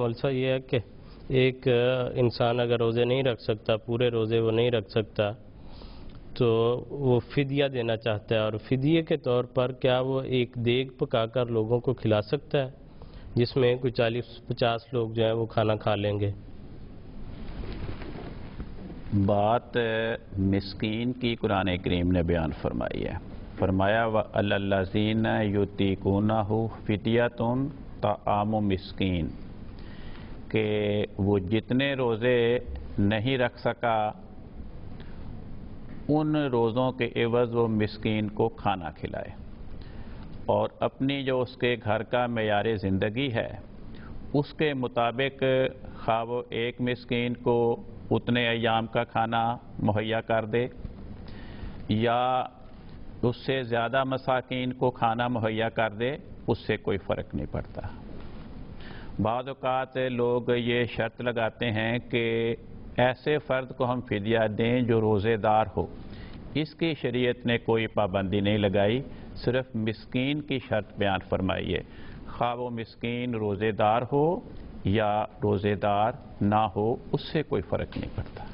ملسہ یہ ہے کہ ایک انسان اگر روزے نہیں رکھ سکتا، پورے روزے وہ نہیں رکھ سکتا، تو وہ فدیہ دینا چاہتا ہے، اور فدیے کے طور پر کیا وہ ایک دیگ پکا کر لوگوں کو کھلا سکتا ہے جس میں کوئی 40-50 لوگ جو ہیں وہ کھانا کھا لیں گے؟ بات مسکین کی قرآن کریم نے بیان فرمائی ہے. فرمایا وَعَلَى الَّذِينَ يُطِيقُونَهُ فِدْيَةٌ طَعَامُ مسکین، کہ وہ جتنے روزے نہیں رکھ سکا ان روزوں کے عوض وہ مسکین کو کھانا کھلائے، اور اپنی جو اس کے گھر کا معیار زندگی ہے اس کے مطابق خواہ وہ ایک مسکین کو اتنے ایام کا کھانا مہیا کر دے یا اس سے زیادہ مساکین کو کھانا مہیا کر دے، اس سے کوئی فرق نہیں پڑتا. بعض اوقات لوگ یہ شرط لگاتے ہیں کہ ایسے فرد کو ہم فدیہ دیں جو روزے دار ہو. اس کی شریعت نے کوئی پابندی نہیں لگائی، صرف مسکین کی شرط بیان فرمائی ہے. خواہ وہ مسکین روزے دار ہو یا روزے دار نہ ہو، اس سے کوئی فرق نہیں پڑتا.